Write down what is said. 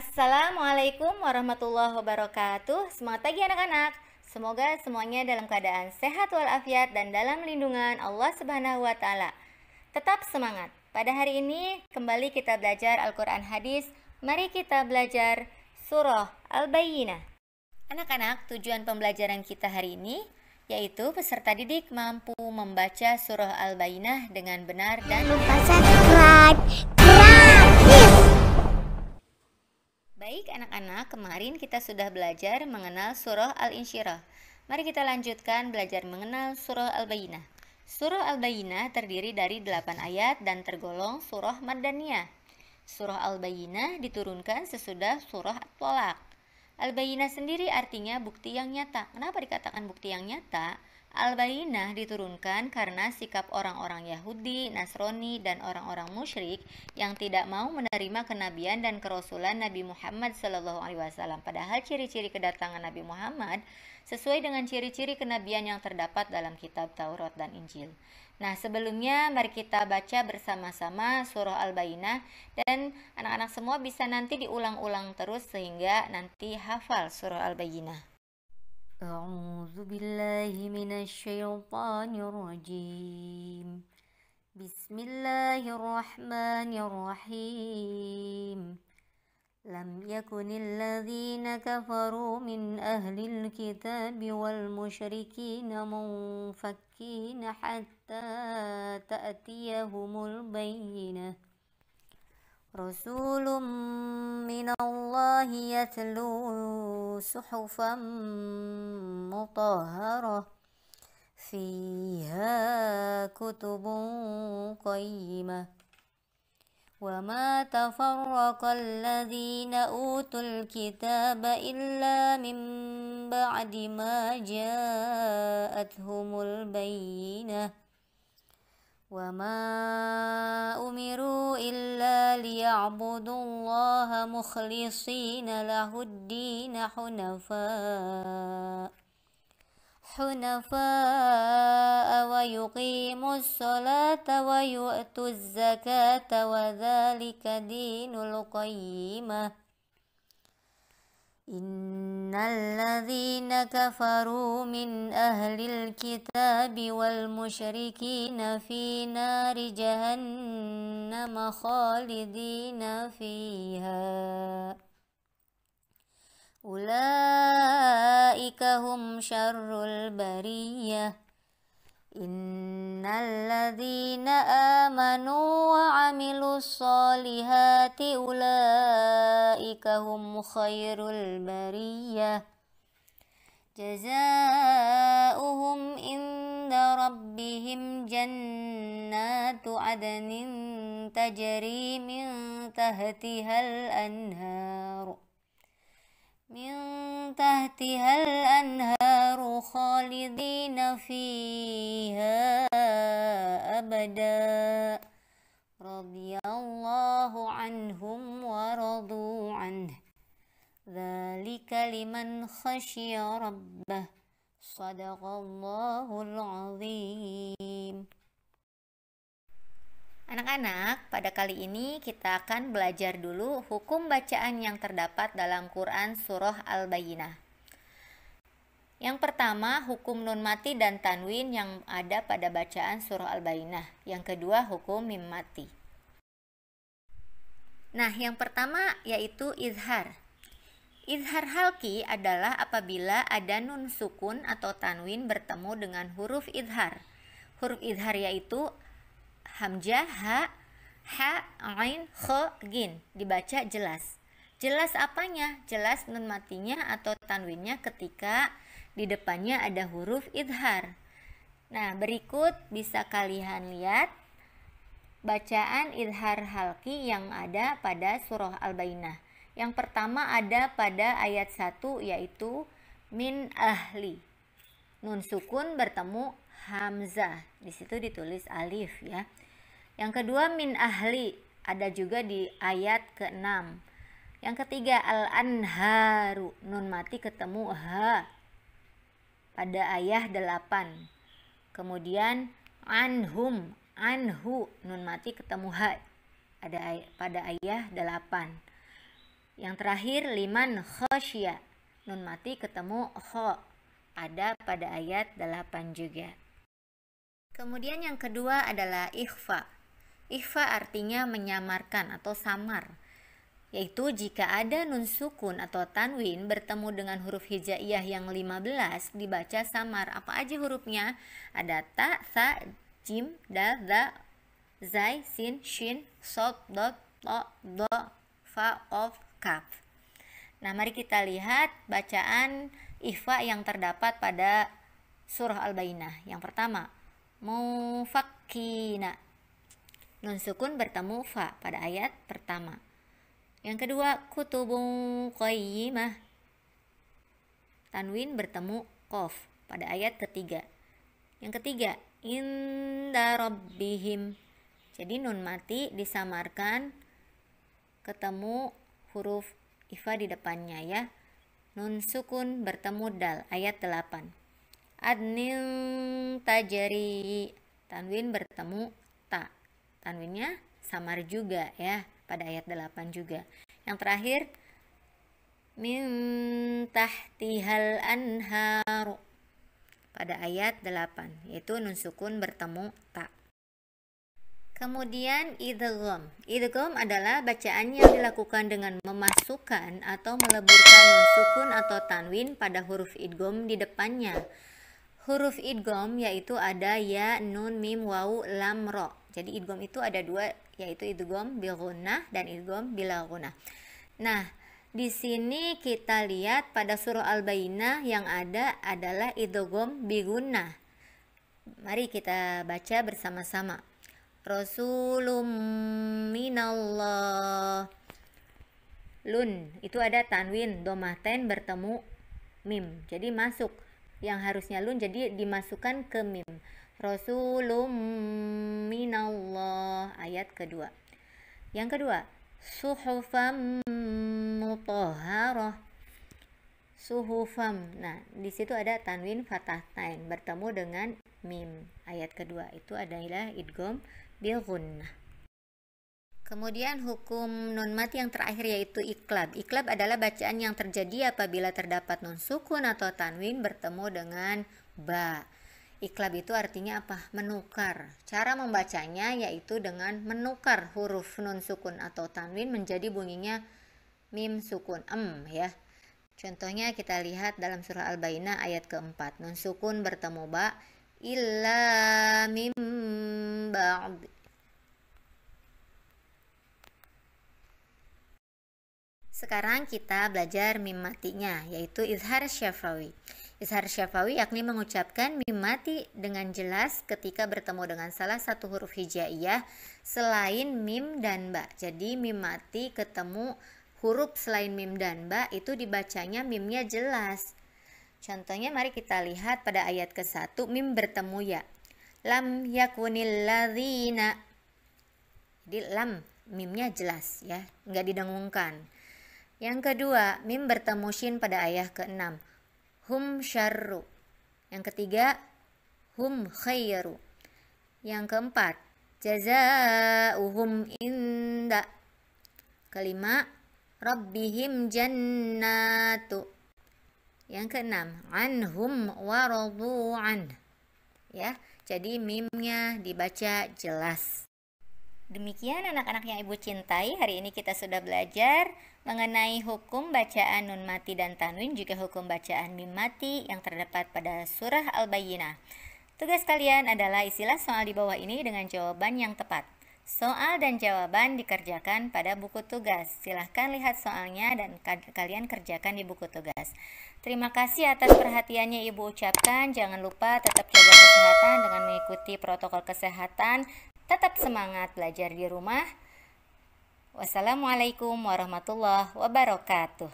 Assalamualaikum warahmatullahi wabarakatuh. Semangat pagi anak-anak. Semoga semuanya dalam keadaan sehat walafiat dan dalam lindungan Allah Subhanahu wa taala. Tetap semangat. Pada hari ini kembali kita belajar Al-Qur'an hadis. Mari kita belajar surah Al-Bayyinah. Anak-anak, tujuan pembelajaran kita hari ini yaitu peserta didik mampu membaca surah Al-Bayyinah dengan benar dan lupa subscribe gratis. Baik anak-anak, kemarin kita sudah belajar mengenal surah Al-Insyirah. Mari kita lanjutkan belajar mengenal surah Al-Bayyinah. Surah Al-Bayyinah terdiri dari 8 ayat dan tergolong surah Madaniyah. Surah Al-Bayyinah diturunkan sesudah surah At-Tolaq. Al-Bayyinah sendiri artinya bukti yang nyata. Kenapa dikatakan bukti yang nyata? Al-Bayyinah diturunkan karena sikap orang-orang Yahudi, Nasrani, dan orang-orang musyrik yang tidak mau menerima kenabian dan kerasulan Nabi Muhammad SAW. Padahal ciri-ciri kedatangan Nabi Muhammad sesuai dengan ciri-ciri kenabian yang terdapat dalam kitab Taurat dan Injil. Nah, sebelumnya mari kita baca bersama-sama surah Al-Bayyinah dan anak-anak semua bisa nanti diulang-ulang terus sehingga nanti hafal surah Al-Bayyinah. أعوذ بالله من الشيطان الرجيم بسم الله الرحمن الرحيم لم يكن الذين كفروا من أهل الكتاب والمشركين منفكين حتى تأتيهم البينة رسول من الله يتلو صحفا مطهرة فيها كتب قيمة وما تفرق الذين أوتوا الكتاب إلا من بعد ما جاءتهم البينة وما أمروا إلا ليعبدوا الله مخلصين له الدين حنفاء ويقيموا الصلاة ويؤتوا الزكاة وذلك دين القيمة إن الذين كفروا من أهل الكتاب والمشركين في نار جهنم خالدين فيها أولئك هم شر البرية إن الذين آمنوا وعملوا الصالحات أولئك هم خير البرية جزاؤهم عند ربهم جنات عدن تجري من تحتها الأنهار خالدين فيها أبدا رضي الله عنهم ورضوا عنه ذلك لمن خشي ربه صدق الله العظيم. Anak-anak, pada kali ini kita akan belajar dulu hukum bacaan yang terdapat dalam Quran surah Al-Bayyinah. Yang pertama, hukum nun mati dan tanwin yang ada pada bacaan surah Al-Bayyinah. Yang kedua, hukum mim mati. Nah, yang pertama yaitu izhar. Izhar halki adalah apabila ada nun sukun atau tanwin bertemu dengan huruf izhar. Huruf izhar yaitu hamzah, ha, ain, kha, gin. Dibaca jelas. Jelas apanya? Jelas nun matinya atau tanwinnya ketika di depannya ada huruf izhar. Nah, berikut bisa kalian lihat bacaan izhar halki yang ada pada surah Al-Bayyinah. Yang pertama ada pada ayat 1 yaitu min ahli. Nun sukun bertemu hamzah. Di situ ditulis alif ya. Yang kedua min ahli, ada juga di ayat ke-6. Yang ketiga al-anharu, nun mati ketemu ha pada ayat 8. Kemudian anhum, anhu, nun mati ketemu ha ada pada ayat 8. Yang terakhir liman khosya, nun mati ketemu kho, ada pada ayat 8 juga. Kemudian yang kedua adalah ikhfa. Ikhfa artinya menyamarkan atau samar, yaitu jika ada nun sukun atau tanwin bertemu dengan huruf hijaiyah yang 15 dibaca samar. Apa aja hurufnya? Ada ta, sa, jim, dal, za, zai, sin, shin, sod, dot, to, do, fa, qaf, kaf. Nah, mari kita lihat bacaan ikhfa yang terdapat pada surah Al-Bayyinah. Yang pertama, mufakkina, nun sukun bertemu fa pada ayat pertama. Yang kedua, kutubun qayyimah, tanwin bertemu qaf pada ayat ketiga. Yang ketiga, inda rabbihim, jadi nun mati disamarkan ketemu huruf ifa di depannya ya. Nun sukun bertemu dal ayat 8. Adnin tajri, tanwin bertemu ta, tanwinnya samar juga ya pada ayat 8 juga. Yang terakhir, min tahtihal anharu pada ayat 8, yaitu nun sukun bertemu ta. Kemudian idgham. Idgham adalah bacaan yang dilakukan dengan memasukkan atau meleburkan nun sukun atau tanwin pada huruf idgham di depannya. Huruf idgham yaitu ada ya, nun, mim, wawu, lam, ro. Jadi idgham itu ada dua, yaitu idgham bil ghunnah dan idgham bila ghunnah. Nah, di sini kita lihat pada surah Al-Bayyinah yang ada adalah idgham bi ghunnah. Mari kita baca bersama-sama. Rasulum minallah. Lun itu ada tanwin domaten bertemu mim. Jadi masuk. Yang harusnya lun jadi dimasukkan ke mim. Rasulum minallah ayat kedua. Yang kedua, suhufam mutahharah. Suhufam. Nah, di situ ada tanwin fathatain bertemu dengan mim. Ayat kedua itu adalah idgham bil ghunnah. Kemudian hukum nun mati yang terakhir yaitu iklab. Iklab adalah bacaan yang terjadi apabila terdapat nun sukun atau tanwin bertemu dengan ba. Iklab itu artinya apa? Menukar. Cara membacanya yaitu dengan menukar huruf nun sukun atau tanwin menjadi bunyinya mim sukun ya. Contohnya kita lihat dalam surah Al-Bayyinah ayat keempat. Nun sukun bertemu ba, illa mim ba'd. Sekarang kita belajar mim matinya, yaitu izhar syafawi. Izhar syafawi yakni mengucapkan mim mati dengan jelas ketika bertemu dengan salah satu huruf hijaiyah selain mim dan ba. Jadi mim mati ketemu huruf selain mim dan ba itu dibacanya mimnya jelas. Contohnya mari kita lihat pada ayat ke-1, mim bertemu ya. Lam yakunil ladzina. Jadi lam mimnya jelas ya, nggak didengungkan. Yang kedua, mim bertemu shin pada ayat ke-6. Hum syarru. Yang ketiga, hum khairu. Yang keempat, jazaa'uhum inda. Kelima, rabbihim jannatu. Yang keenam, anhum waradu'an. Ya, jadi mimnya dibaca jelas. Demikian anak-anak yang Ibu cintai, hari ini kita sudah belajar mengenai hukum bacaan nun mati dan tanwin, juga hukum bacaan mim mati yang terdapat pada surah Al-Bayyinah. Tugas kalian adalah isilah soal di bawah ini dengan jawaban yang tepat. Soal dan jawaban dikerjakan pada buku tugas. Silahkan lihat soalnya dan kalian kerjakan di buku tugas. Terima kasih atas perhatiannya Ibu ucapkan. Jangan lupa tetap jaga kesehatan dengan mengikuti protokol kesehatan. Tetap semangat belajar di rumah. Wassalamualaikum warahmatullahi wabarakatuh.